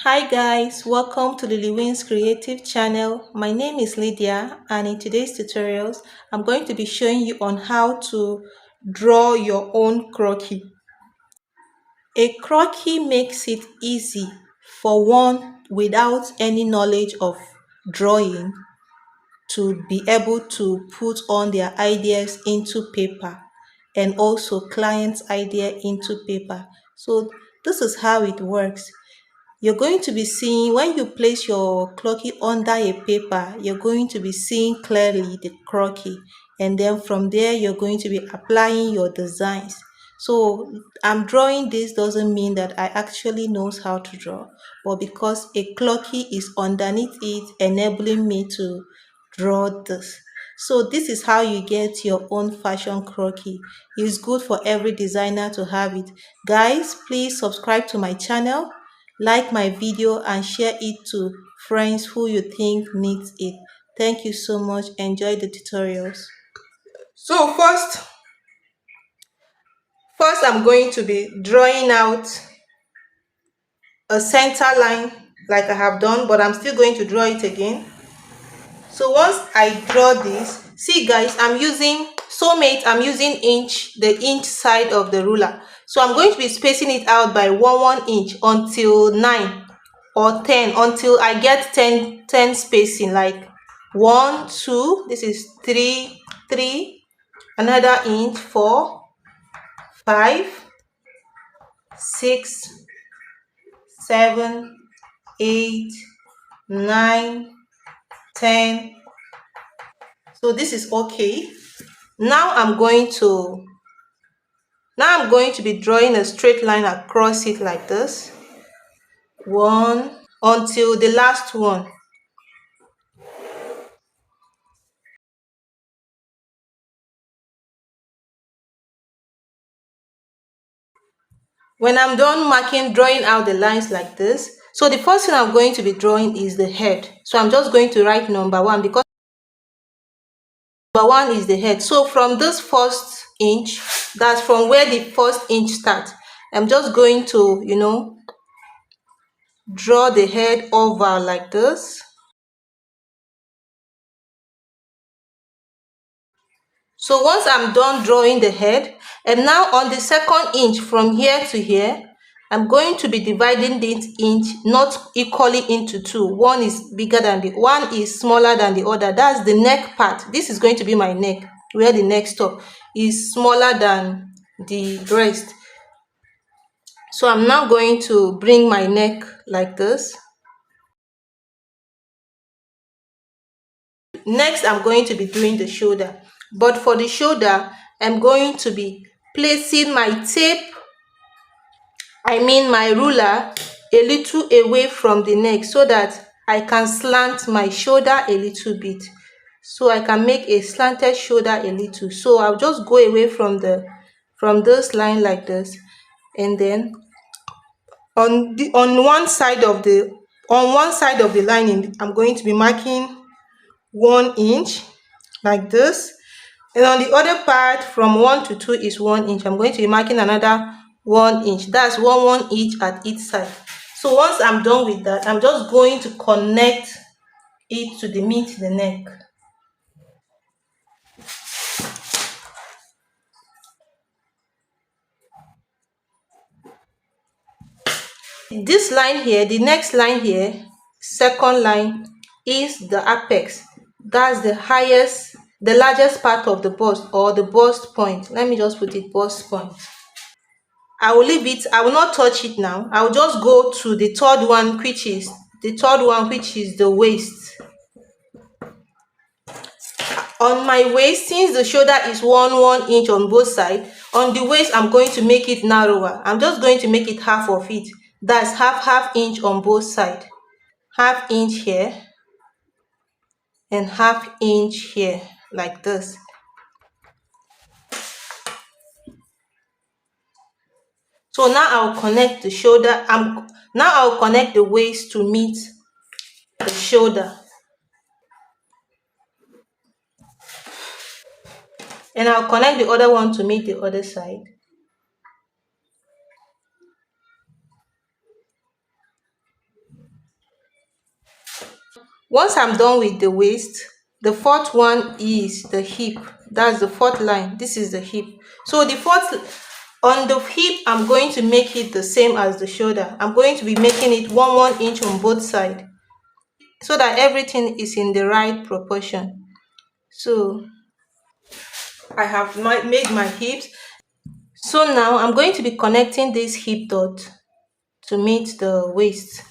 Hi guys, welcome to the Lewin's Creative channel. My name is Lydia and in today's tutorials, I'm going to be showing you on how to draw your own croquis. A croquis makes it easy for one without any knowledge of drawing to be able to put on their ideas into paper and also client's idea into paper. So this is how it works. You're going to be seeing, when you place your croquis under a paper, you're going to be seeing clearly the croquis, and then from there you're going to be applying your designs. So I'm drawing this doesn't mean that I actually knows how to draw, but because a croquis is underneath it enabling me to draw this. So this is how you get your own fashion croquis. It's good for every designer to have it. Guys, please subscribe to my channel, like my video and share it to friends who you think needs it. Thank you so much. Enjoy the tutorials. So first I'm going to be drawing out a center line like I have done, but I'm still going to draw it again. So once I draw this, see guys, I'm using I'm using the inch side of the ruler. So I'm going to be spacing it out by 1 inch until 9 or 10, until I get 10 spacing, like 1 2, this is 3, another inch, 4 5 6 7 8 9 10. So this is okay. Now I'm going to be drawing a straight line across it like this, one, until the last one. When I'm done drawing out the lines like this, so the first thing I'm going to be drawing is the head. So I'm just going to write number 1 because number 1 is the head. So from this first inch, that's from where the first inch starts, I'm just going to, draw the head over like this. So once I'm done drawing the head, and now on the second inch from here to here, I'm going to be dividing this inch not equally into two. One is smaller than the other. That's the neck part. This is going to be my neck, where the neck stop is smaller than the breast. So I'm now going to bring my neck like this. Next, I'm going to be doing the shoulder. But for the shoulder, I'm going to be placing my my ruler a little away from the neck so that I can slant my shoulder a little bit. So I can make a slanted shoulder a little. So I'll just go away from this line like this, and then on one side of the lining, I'm going to be marking 1 inch like this, and on the other part from 1 to 2 is 1 inch. I'm going to be marking another 1 inch. That's one each at each side. So once I'm done with that, I'm just going to connect it to meet the neck. This line here, the next line here, second line, is the apex. That's the largest part of the bust, or the bust point. Let me just put it bust point. I will leave it. I will not touch it now. I will just go to the third one, which is the waist. On my waist, since the shoulder is 1 inch on both sides, on the waist I'm going to make it narrower. I'm just going to make it half of it. That's half inch on both sides. Half inch here and half inch here, like this. So now I'll connect the shoulder. Now I'll connect the waist to meet the shoulder. And I'll connect the other one to meet the other side. Once I'm done with the waist, the fourth one is the hip. That's the fourth line. This is the hip. So the fourth on the hip, I'm going to make it the same as the shoulder. I'm going to be making it 1 inch on both sides so that everything is in the right proportion. So I have made my hips. So now I'm going to be connecting this hip dot to meet the waist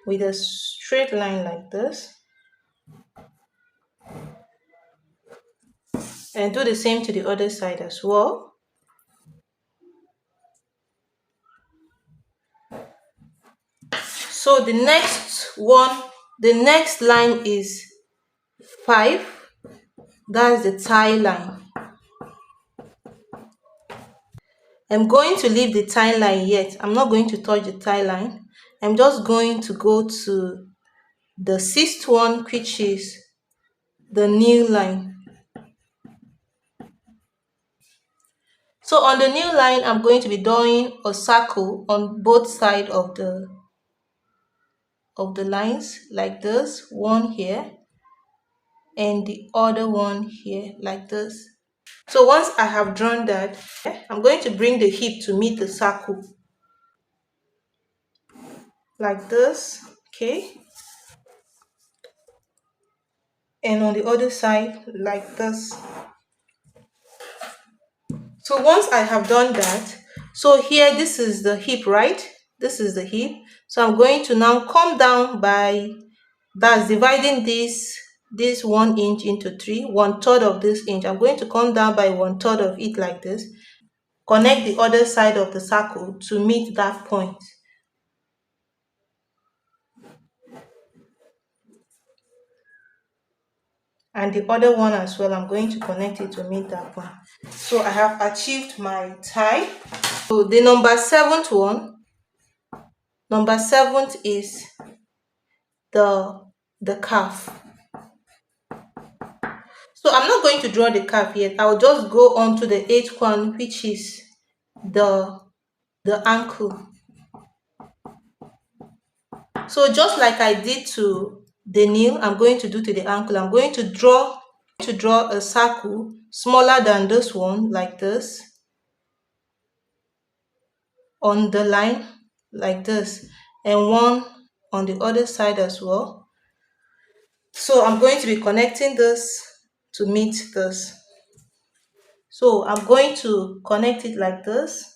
with a straight line like this, and do the same to the other side as well. So the next line is 5. That's the tie line. I'm going to leave the tie line yet. I'm not going to touch the tie line. I'm just going to go to the sixth one, which is the new line. So on the new line, I'm going to be drawing a circle on both sides of the lines like this, one here and the other one here like this. So once I have drawn that, I'm going to bring the hip to meet the circle like this, okay, and on the other side like this. So once I have done that, so here this is the hip, right? This is the hip. So I'm going to now come down by, that's dividing this 1 inch into 3, 1/3 of this inch. I'm going to come down by 1/3 of it like this. Connect the other side of the circle to meet that point. And the other one as well, I'm going to connect it to meet that point. So I have achieved my tie. So the number 7th one, number 7th is the calf. So I'm not going to draw the calf yet. I'll just go on to the 8th one, which is the ankle. So just like I did to the knee, I'm going to do to the ankle. I'm going to draw a circle smaller than this one like this on the line like this, and one on the other side as well. So I'm going to be connecting this to meet this. So I'm going to connect it like this.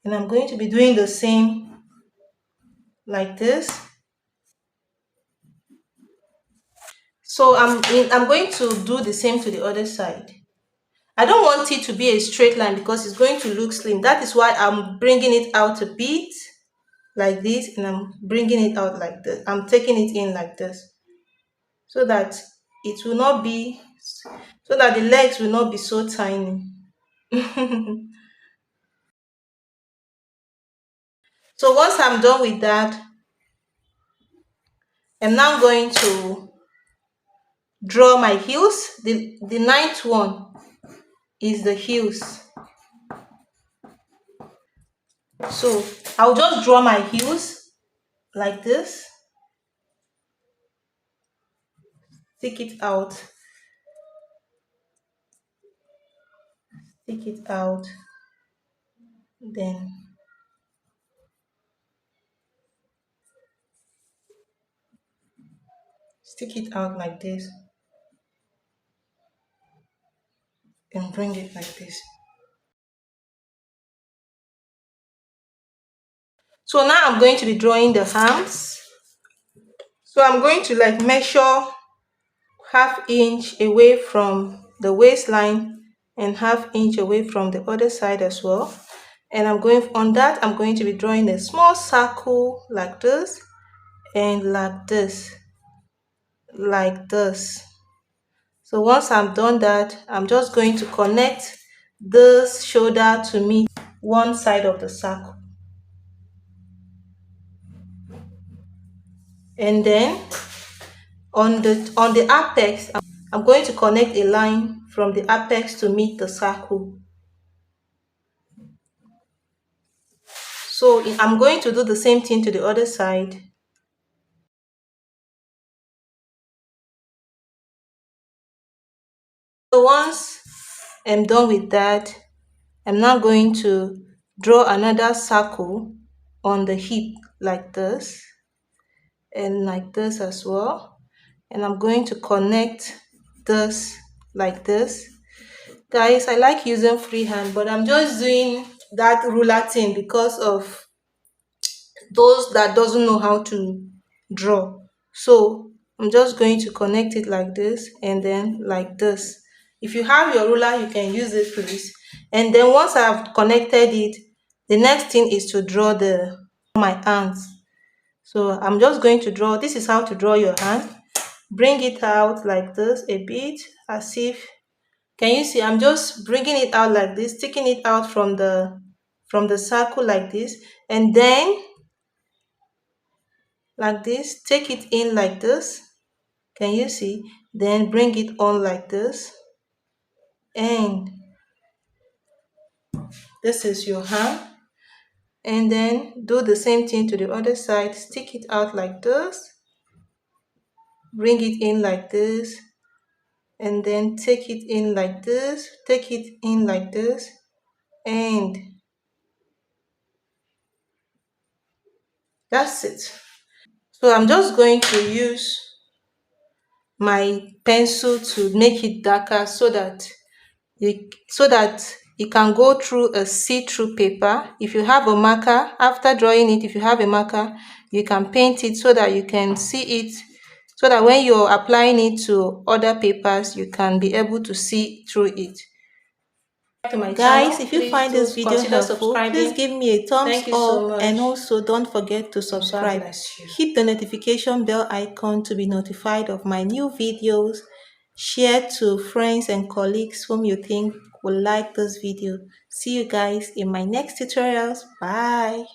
And I'm going to be doing the same like this. So I'm going to do the same to the other side. I don't want it to be a straight line because it's going to look slim. That is why I'm bringing it out a bit like this, and I'm bringing it out like this. I'm taking it in like this so that it will not be, so that the legs will not be so tiny. So once I'm done with that, I'm now going to draw my heels. The 9th one is the heels. So I'll just draw my heels like this, stick it out, then stick it out like this and bring it like this. So now I'm going to be drawing the arms. So I'm going to like measure ½ inch away from the waistline and ½ inch away from the other side as well. And I'm going to be drawing a small circle like this and like this, like this. So once I'm done that, I'm just going to connect this shoulder to meet one side of the circle. And then on the apex, I'm going to connect a line from the apex to meet the circle. So I'm going to do the same thing to the other side. So once I'm done with that, I'm now going to draw another circle on the hip like this and like this as well. And I'm going to connect this like this. Guys, I like using freehand, but I'm just doing that ruler thing because of those that doesn't know how to draw. So I'm just going to connect it like this and then like this. If you have your ruler, you can use it, please. And then once I've connected it, the next thing is to draw my hands. So I'm just going to draw. This is how to draw your hand. Bring it out like this a bit, as if, can you see, I'm just bringing it out like this, taking it out from the circle like this, and then like this, take it in like this, can you see, then bring it on like this, and this is your hand. And then do the same thing to the other side, stick it out like this, bring it in like this, and then take it in like this, take it in like this, and that's it. So I'm just going to use my pencil to make it darker so that it can go through a see-through paper. If you have a marker, after drawing it, if you have a marker, you can paint it so that you can see it, so that when you're applying it to other papers, you can be able to see through it. To my guys, if you find this video helpful, please give me a thumbs up, and also don't forget to subscribe. Hit the notification bell icon to be notified of my new videos. Share to friends and colleagues whom you think will like this video. See you guys in my next tutorials. Bye.